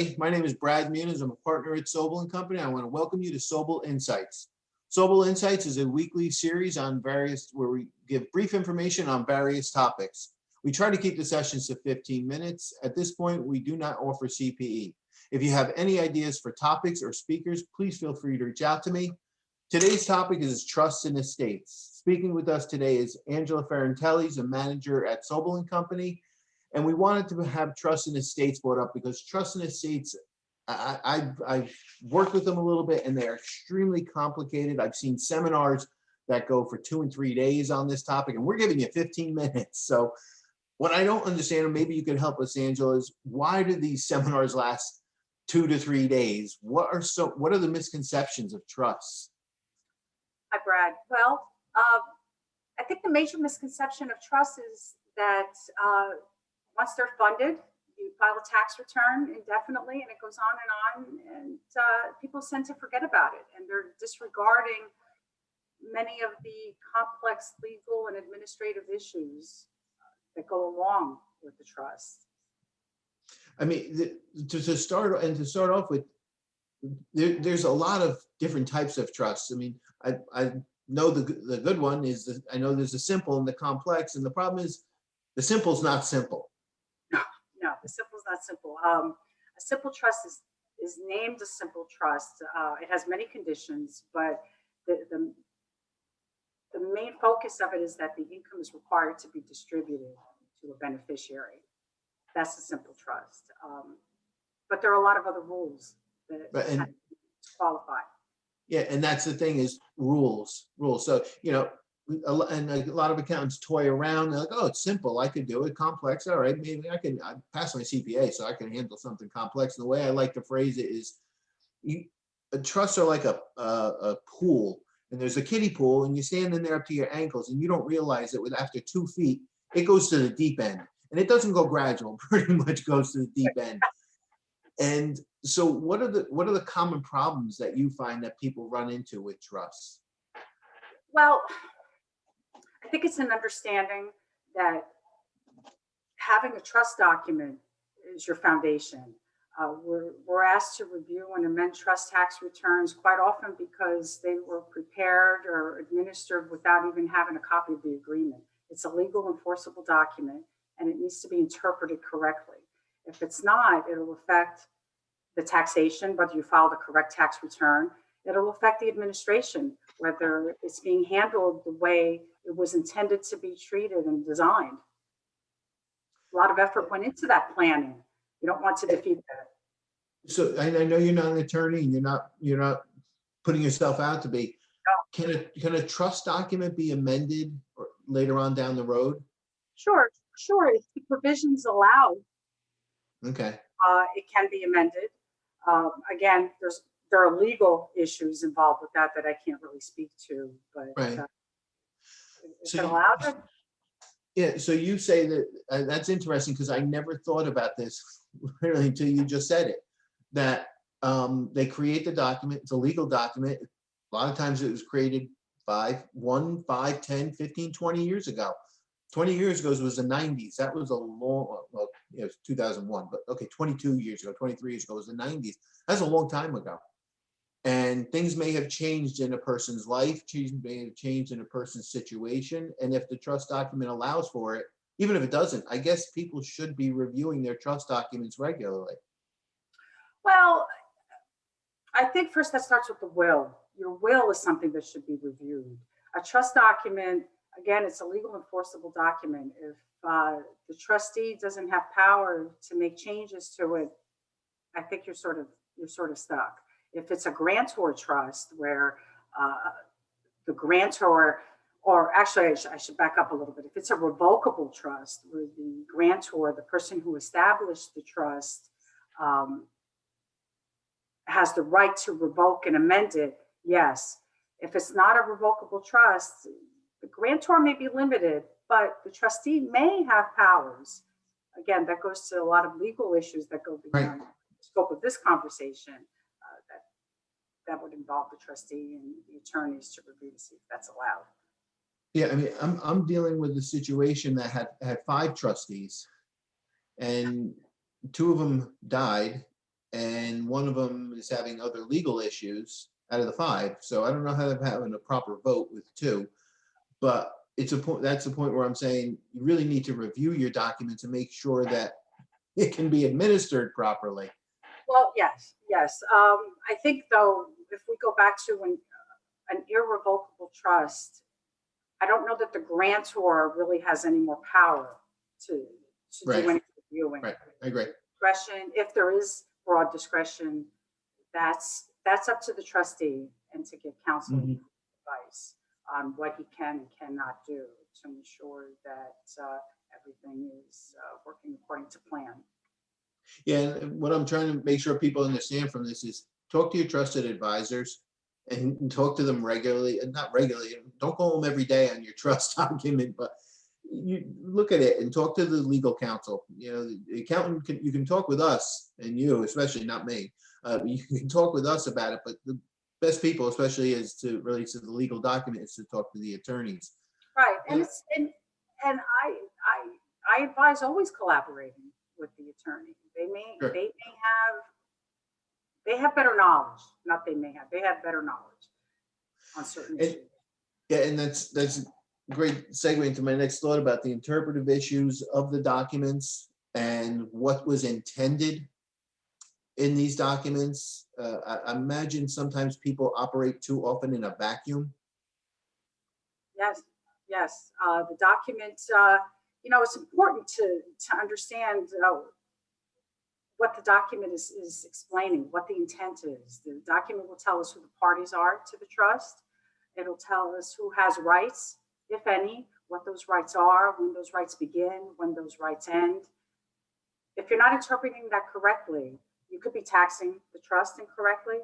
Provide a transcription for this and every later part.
everybody. My name is Brad Muniz. I'm a partner at Sobel & Company. I want to welcome you to Sobel Insights. Sobel Insights is a weekly series on where we give brief information on various topics. We try to keep the sessions to 15 minutes. At this point, we do not offer CPE. If you have any ideas for topics or speakers, please feel free to reach out to me. Today's topic is trusts and estates. Speaking with us today is Angela Ferrantelli, a manager at Sobel & Company. And we wanted to have trust and estates brought up because trust and estates, I've worked with them a little bit and they're extremely complicated. I've seen seminars that go for 2 and 3 days on this topic, and we're giving you 15 minutes. So what I don't understand, and maybe you could help us, Angela, is why do these seminars last 2 to 3 days? What are the misconceptions of trust? Hi, Brad. Well, I think the major misconception of trust is that once they're funded, you file a tax return indefinitely, and it goes on, and people tend to forget about it, and they're disregarding many of the complex legal and administrative issues that go along with the trust. I mean, to start off with, there's a lot of different types of trusts. I mean, I know the good one is I know there's a simple and the complex, and the problem is the simple is not simple. No, the simple is not simple. A simple trust is named a simple trust. It has many conditions, but the main focus of it is that the income is required to be distributed to a beneficiary. That's a simple trust. But there are a lot of other rules that qualify. Yeah, and that's the thing is rules. So, you know, and a lot of accountants toy around. They're like, oh, it's simple. I could do it. Complex. All right, maybe I pass my CPA, so I can handle something complex. And the way I like to phrase it is, trusts are like a pool, and there's a kiddie pool, and you stand in there up to your ankles, and you don't realize that after 2 feet, it goes to the deep end, and it doesn't go gradual. Pretty much goes to the deep end. And so, what are the common problems that you find that people run into with trusts? Well, I think it's an understanding that having a trust document is your foundation. We're asked to review and amend trust tax returns quite often because they were prepared or administered without even having a copy of the agreement. It's a legal enforceable document, and it needs to be interpreted correctly. If it's not, it'll affect the taxation, whether you file the correct tax return. It'll affect the administration, whether it's being handled the way it was intended to be treated and designed. A lot of effort went into that planning. You don't want to defeat that. So I know you're not an attorney, and you're not putting yourself out to be. No. Can a trust document be amended or later on down the road? Sure. If the provisions allow, okay, it can be amended. Again, there are legal issues involved with that I can't really speak to, but right. If it allowed it. Yeah, so you say that that's interesting because I never thought about this really until you just said it, that they create the document. It's a legal document. A lot of times it was created 5, 10, 15, 20 years ago. 20 years ago was the 90s. That was a long, well, it was 2001, but okay, 22 years ago, 23 years ago was the 90s. That's a long time ago. And things may have changed in a person's life, may have changed in a person's situation. And if the trust document allows for it, even if it doesn't, I guess people should be reviewing their trust documents regularly. Well, I think first that starts with the will. Your will is something that should be reviewed. A trust document, again, it's a legal enforceable document. If the trustee doesn't have power to make changes to it, I think you're sort of stuck. If it's a grantor trust where the grantor, or actually I should back up a little bit. If it's a revocable trust where the grantor, the person who established the trust, has the right to revoke and amend it, yes. If it's not a revocable trust, the grantor may be limited, but the trustee may have powers. Again, that goes to a lot of legal issues that go beyond the scope of this conversation. That would involve the trustee and the attorneys to review to see if that's allowed. Yeah, I mean, I'm dealing with a situation that had 5 trustees, and 2 of them died, and one of them is having other legal issues out of the 5. So I don't know how they're having a proper vote with 2, but it's a point. That's the point where I'm saying you really need to review your documents and make sure that it can be administered properly. Well, yes, yes. I think though, if we go back to an irrevocable trust, I don't know that the grantor really has any more power to Right. do any reviewing. Right. I agree. Discretion, if there is broad discretion, that's up to the trustee and to get counsel advice on what he can and cannot do to ensure that everything is working according to plan. Yeah, and what I'm trying to make sure people understand from this is talk to your trusted advisors and talk to them regularly, and not regularly. Don't call them every day on your trust document, but you look at it and talk to the legal counsel. You know, the accountant can, you can talk with us, and you especially, not me. You can talk with us about it, but the best people, especially as to relates to the legal document, is to talk to the attorneys. Right, and Yeah. it's and I advise always collaborating with the attorney. Sure. They have better knowledge. Not they have better knowledge on certain And issues. yeah, and that's a great segue into my next thought about the interpretive issues of the documents and what was intended in these documents. I imagine sometimes people operate too often in a vacuum. Yes, yes. The document, it's important to understand what the document is explaining, what the intent is. The document will tell us who the parties are to the trust. It'll tell us who has rights, if any, what those rights are, when those rights begin, when those rights end. If you're not interpreting that correctly, you could be taxing the trust incorrectly.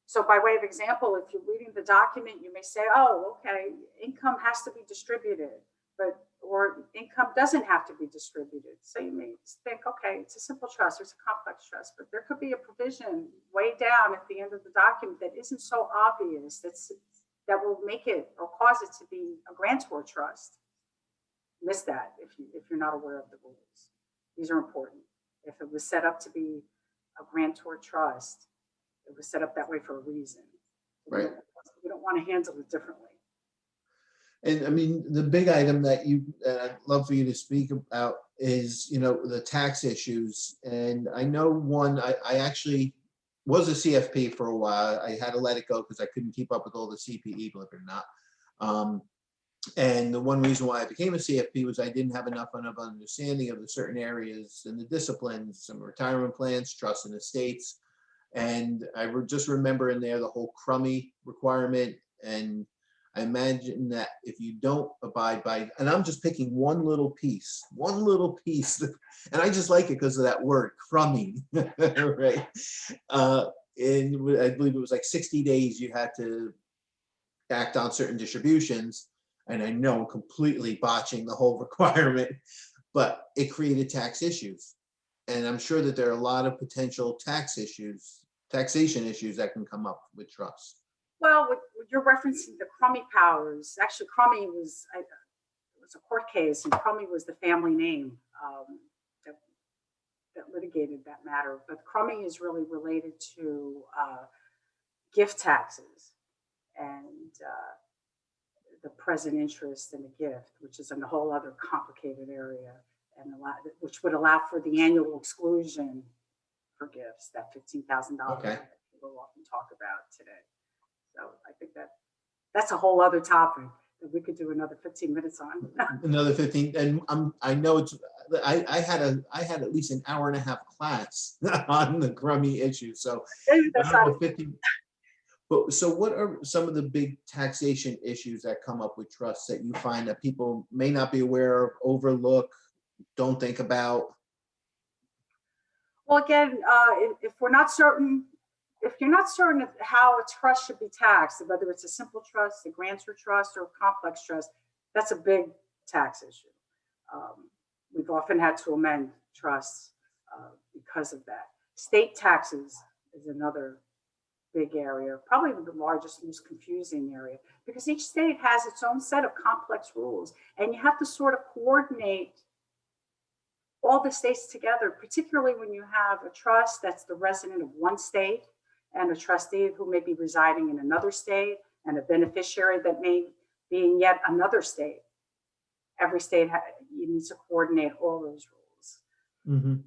So by way of example, if you're reading the document, you may say, oh, okay, income has to be distributed, or income doesn't have to be distributed. So you may think, okay, it's a simple trust, it's a complex trust, but there could be a provision way down at the end of the document that isn't so obvious, that will make it or cause it to be a grantor trust. Miss that if you're not aware of the rules. These are important. If it was set up to be a grantor trust, it was set up that way for a reason. Right. We don't want to handle it differently. And I mean, the big item that I'd love for you to speak about is, the tax issues. And I know I actually was a CFP for a while. I had to let it go because I couldn't keep up with all the CPE, believe it or not. And the one reason why I became a CFP was I didn't have enough of an understanding of the certain areas and the disciplines, some retirement plans, trusts and estates. And I just remember in there the whole crummy requirement. And I imagine that if you don't abide by, and I'm just picking one little piece, and I just like it because of that word, crummy, right? And I believe it was like 60 days you had to act on certain distributions. And I know I'm completely botching the whole requirement, but it created tax issues. And I'm sure that there are a lot of potential taxation issues that can come up with trusts. Well, what you're referencing the crummy powers. Actually, crummy was it was a court case, and crummy was the family name that litigated that matter. But crummy is really related to gift taxes and the present interest in a gift, which is a whole other complicated area, and which would allow for the annual exclusion for gifts, that $15,000 Okay. that people often talk about today. So I think that's a whole other topic that we could do another 15 minutes on. Another 15, and I know it's. I had at least an hour and a half class on the crummy issue. So That's I don't not know, 15. But so, what are some of the big taxation issues that come up with trusts that you find that people may not be aware of, overlook, don't think about? Well, again, if we're not certain, if you're not certain of how a trust should be taxed, whether it's a simple trust, a grantor trust, or a complex trust, that's a big tax issue. We've often had to amend trusts because of that. State taxes is another big area, probably the largest, most confusing area, because each state has its own set of complex rules, and you have to sort of coordinate all the states together, particularly when you have a trust that's the resident of one state and a trustee who may be residing in another state and a beneficiary that may be in yet another state. Every state, you need to coordinate all those rules. Mhm.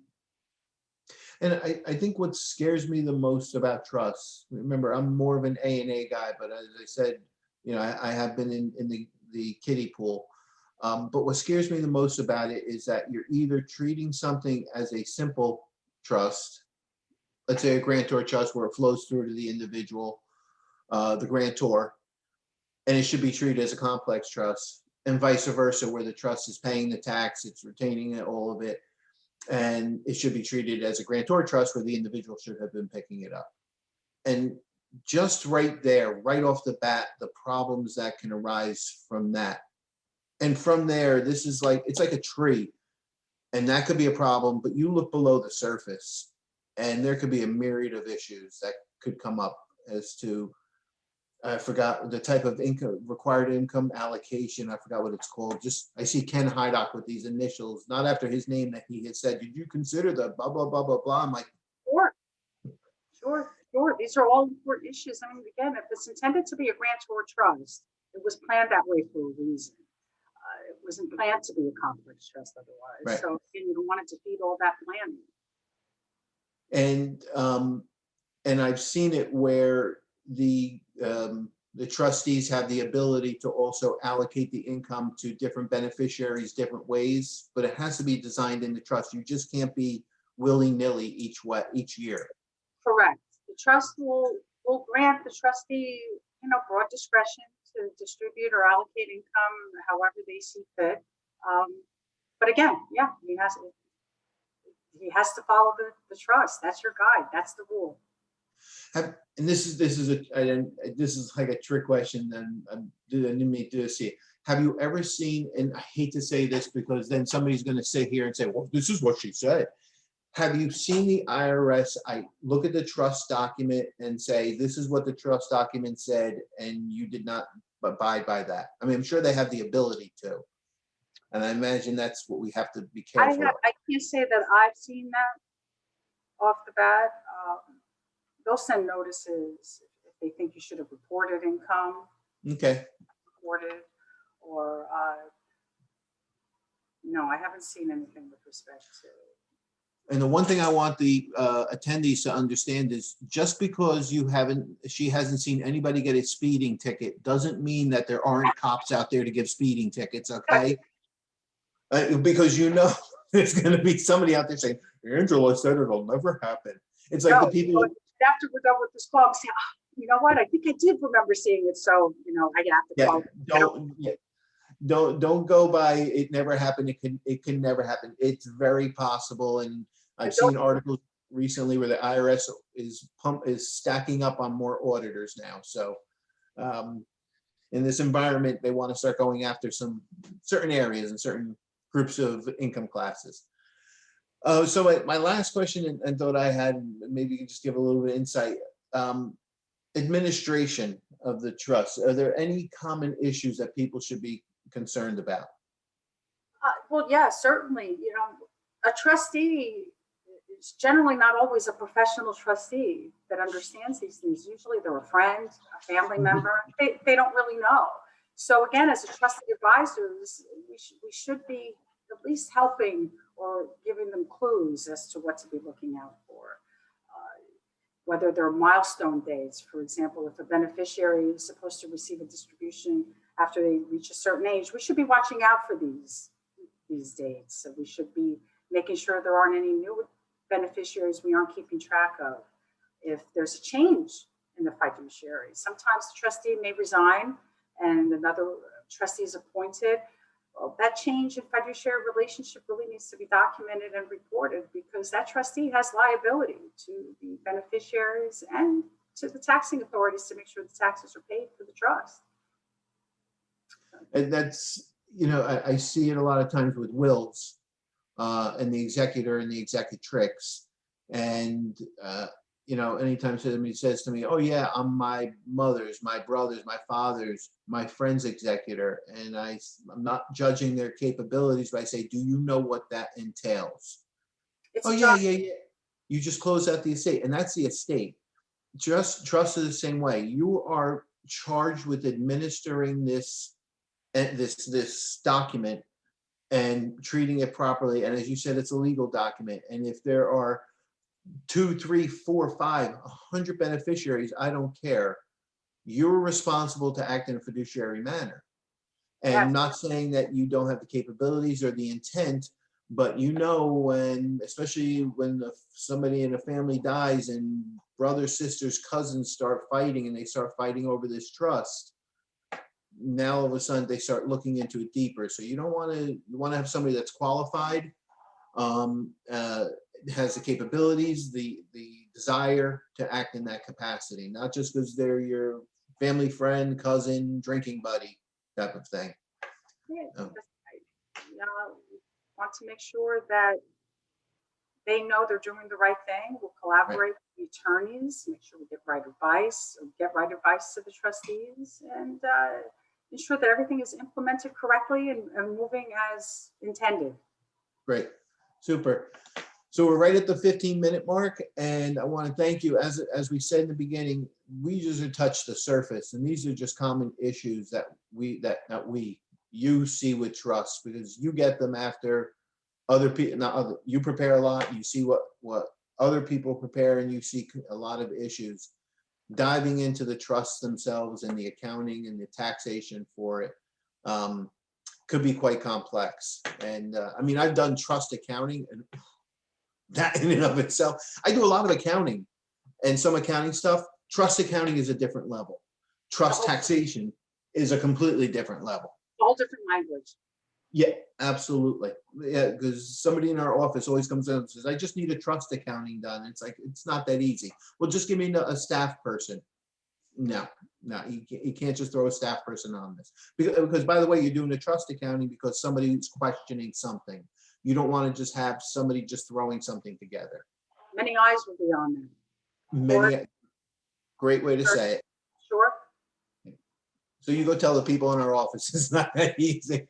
And I think what scares me the most about trusts, remember, I'm more of an A&A guy, but as I said, I have been in the kiddie pool. But what scares me the most about it is that you're either treating something as a simple trust, let's say a grantor trust where it flows through to the individual, the grantor, and it should be treated as a complex trust, and vice versa, where the trust is paying the tax, it's retaining it, all of it, and it should be treated as a grantor trust where the individual should have been picking it up. And just right there, right off the bat, the problems that can arise from that. And from there, this is like, it's like a tree, and that could be a problem, but you look below the surface and there could be a myriad of issues that could come up as to, I forgot the type of income, required income allocation. I forgot what it's called. Just, I see Ken Hydock with these initials, not after his name, that he had said, did you consider the blah, blah, blah, blah, blah. I'm like, Sure, sure. These are all important issues. I mean, again, if it's intended to be a grantor trust, it was planned that way for a reason. It wasn't planned to be a complex trust otherwise. right. So again, you don't want to defeat all that planning. And I've seen it where the trustees have the ability to also allocate the income to different beneficiaries different ways, but it has to be designed in the trust. You just can't be willy-nilly each year. Correct. The trust will grant the trustee, broad discretion to distribute or allocate income however they see fit. But again, yeah, he has to follow the trust. That's your guide. That's the rule. And this is like a trick question. Then I didn't mean to see it. Have you ever seen? And I hate to say this because then somebody's going to sit here and say, "Well, this is what she said." Have you seen the IRS? I look at the trust document and say, "This is what the trust document said," and you did not abide by that. I mean, I'm sure they have the ability to, and I imagine that's what we have to be careful of. I can't say that I've seen that off the bat. They'll send notices if they think you should have reported income. Okay. Reported, or no, I haven't seen anything with respect to. And the one thing I want the attendees to understand is just because she hasn't seen anybody get a speeding ticket doesn't mean that there aren't cops out there to give speeding tickets, okay? Because there's going to be somebody out there saying, Angela said it'll never happen. It's like the people. After we're done with this call, I'm saying, you know what? I think I did remember seeing it. So, I have to call. Don't go by it never happened. It can never happen. It's very possible. And I've seen articles recently where the IRS is stacking up on more auditors now. So in this environment, they want to start going after some certain areas and certain groups of income classes. So my last question and thought I had, maybe you can just give a little bit of insight. Administration of the trust. Are there any common issues that people should be concerned about? Well, yeah, certainly. A trustee is generally not always a professional trustee that understands these things. Usually they're a friend, a family member. They don't really know. So again, as a trustee advisors, we should be at least helping or giving them clues as to what to be looking out for. Whether there are milestone dates, for example, if a beneficiary is supposed to receive a distribution after they reach a certain age, we should be watching out for these dates. So we should be making sure there aren't any new beneficiaries we aren't keeping track of. If there's a change in the fiduciary, sometimes the trustee may resign and another trustee is appointed. Well, that change in fiduciary relationship really needs to be documented and reported because that trustee has liability to the beneficiaries and to the taxing authorities to make sure the taxes are paid for the trust. And that's, I see it a lot of times with wills and the executor and the executrix. And anytime somebody says to me, oh yeah, I'm my mother's, my brother's, my father's, my friend's executor, and I'm not judging their capabilities, but I say, do you know what that entails? It's Oh a yeah, job. yeah, yeah. You just close out the estate, and that's the estate. Just trust is the same way. You are charged with administering this document and treating it properly. And as you said, it's a legal document. And if there are 2, 3, 4, 5, 100 beneficiaries, I don't care. You're responsible to act in a fiduciary manner. And Yes, not saying that you don't have the capabilities or the intent, but when, especially when somebody in a family dies and brothers, sisters, cousins start fighting, and they start fighting over this trust, now all of a sudden they start looking into it deeper. So you want to have somebody that's qualified, has the capabilities, the desire to act in that capacity, not just because they're your family friend, cousin, drinking buddy type of thing. yeah, Oh, we want to make sure that they know they're doing the right thing. We'll collaborate with the attorneys, make sure we get right advice to the trustees, and ensure that everything is implemented correctly and moving as intended. great, super. So we're right at the 15-minute mark, and I want to thank you. As we said in the beginning, we just touched the surface, and these are just common issues that you see with trust, because you get them after other people. Not other, you prepare a lot. You see what other people prepare, and you see a lot of issues. Diving into the trusts themselves and the accounting and the taxation for it could be quite complex. And I mean, I've done trust accounting, and that in and of itself, I do a lot of accounting and some accounting stuff. Trust accounting is a different level. Trust taxation is a completely different level. All different language. Yeah, absolutely. Yeah, because somebody in our office always comes in and says, I just need a trust accounting done. It's like, it's not that easy. Well, just give me a staff person. No, you can't just throw a staff person on this. Because by the way, you're doing a trust accounting because somebody's questioning something. You don't want to just have somebody just throwing something together. Many eyes will be on them. Great way to say it. Sure. So you go tell the people in our office it's not that easy.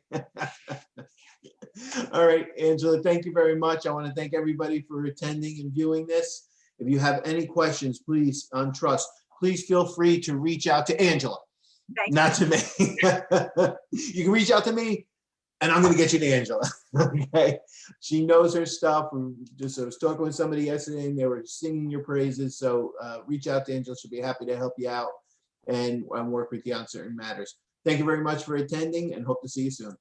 All right, Angela, thank you very much. I want to thank everybody for attending and viewing this. If you have any questions, please, on trust, please feel free to reach out to Angela, not to me. You can reach out to me, and I'm going to get you to Angela. Okay, she knows her stuff. I was talking with somebody yesterday, and they were singing your praises. So reach out to Angela; she'll be happy to help you out and work with you on certain matters. Thank you very much for attending, and hope to see you soon.